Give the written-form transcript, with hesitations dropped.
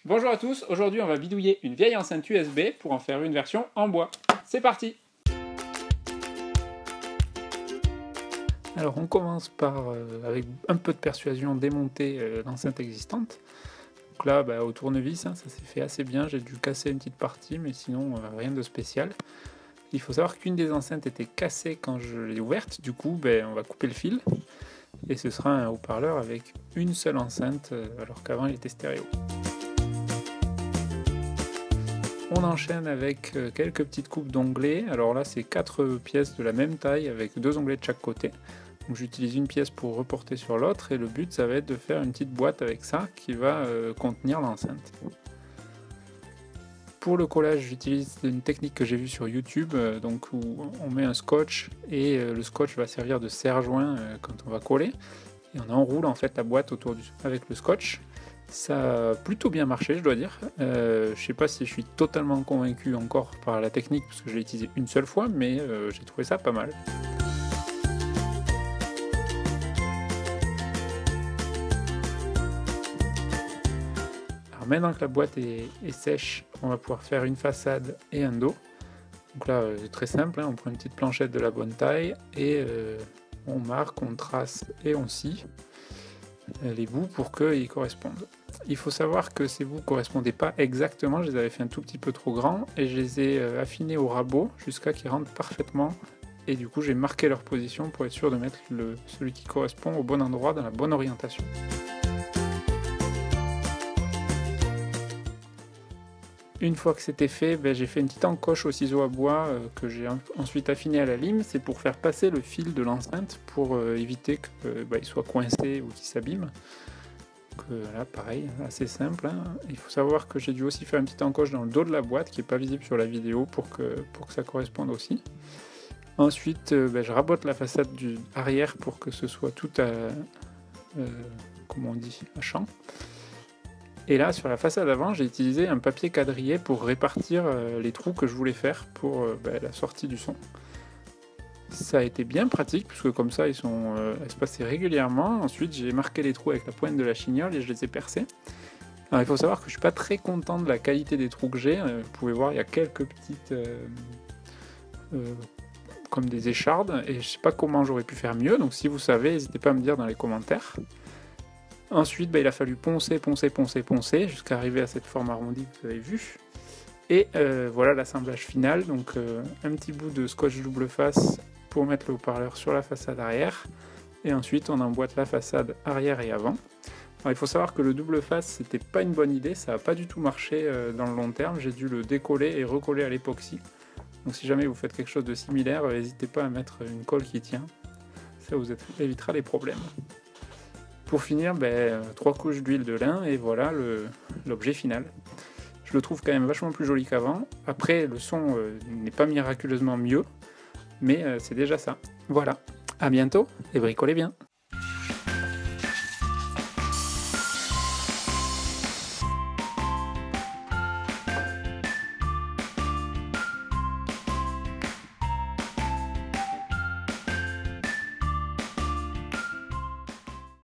Bonjour à tous, aujourd'hui on va bidouiller une vieille enceinte USB pour en faire une version en bois. C'est parti! Alors on commence par, avec un peu de persuasion, démonter l'enceinte existante. Donc là, au tournevis, ça s'est fait assez bien, j'ai dû casser une petite partie, mais sinon rien de spécial. Il faut savoir qu'une des enceintes était cassée quand je l'ai ouverte, du coup on va couper le fil. Et ce sera un haut-parleur avec une seule enceinte, alors qu'avant il était stéréo. On enchaîne avec quelques petites coupes d'onglets. Alors là, c'est 4 pièces de la même taille avec 2 onglets de chaque côté. Donc j'utilise une pièce pour reporter sur l'autre et le but, ça va être de faire une petite boîte avec ça qui va contenir l'enceinte. Pour le collage, j'utilise une technique que j'ai vue sur YouTube, donc où on met un scotch et le scotch va servir de serre-joint quand on va coller. Et on enroule en fait la boîte avec le scotch. Ça a plutôt bien marché, je dois dire. Je sais pas si je suis totalement convaincu encore par la technique, parce que je l'ai utilisé une seule fois, mais j'ai trouvé ça pas mal. Alors maintenant que la boîte est sèche, on va pouvoir faire une façade et un dos. Donc là, c'est très simple, hein, on prend une petite planchette de la bonne taille, et on marque, on trace et on scie les bouts pour qu'ils correspondent. Il faut savoir que ces bouts ne correspondaient pas exactement, je les avais fait un tout petit peu trop grands et je les ai affinés au rabot jusqu'à qu'ils rentrent parfaitement, et du coup j'ai marqué leur position pour être sûr de mettre celui qui correspond au bon endroit, dans la bonne orientation. Une fois que c'était fait, j'ai fait une petite encoche au ciseau à bois que j'ai ensuite affiné à la lime. C'est pour faire passer le fil de l'enceinte pour éviter qu'il soit coincé ou qu'il s'abîme. Là pareil, assez simple, hein. Il faut savoir que j'ai dû aussi faire une petite encoche dans le dos de la boîte qui n'est pas visible sur la vidéo pour que ça corresponde aussi. Ensuite je rabote la façade arrière pour que ce soit tout comment on dit, à champ. Et là, sur la façade avant, j'ai utilisé un papier quadrillé pour répartir les trous que je voulais faire pour la sortie du son. Ça a été bien pratique, puisque comme ça, ils se passaient régulièrement. Ensuite, j'ai marqué les trous avec la pointe de la chignole et je les ai percés. Alors, il faut savoir que je ne suis pas très content de la qualité des trous que j'ai. Vous pouvez voir, il y a quelques petites... comme des échardes, et je ne sais pas comment j'aurais pu faire mieux. Donc si vous savez, n'hésitez pas à me dire dans les commentaires. Ensuite, il a fallu poncer jusqu'à arriver à cette forme arrondie que vous avez vue. Et voilà l'assemblage final. Donc un petit bout de scotch double face pour mettre le haut-parleur sur la façade arrière. Et ensuite, on emboîte la façade arrière et avant. Alors, il faut savoir que le double face, c'était pas une bonne idée. Ça n'a pas du tout marché dans le long terme. J'ai dû le décoller et recoller à l'époxy. Donc si jamais vous faites quelque chose de similaire, n'hésitez pas à mettre une colle qui tient. Ça vous évitera les problèmes. Pour finir, 3 couches d'huile de lin et voilà l'objet final. Je le trouve quand même vachement plus joli qu'avant. Après, le son n'est pas miraculeusement mieux, mais c'est déjà ça. Voilà, à bientôt et bricolez bien!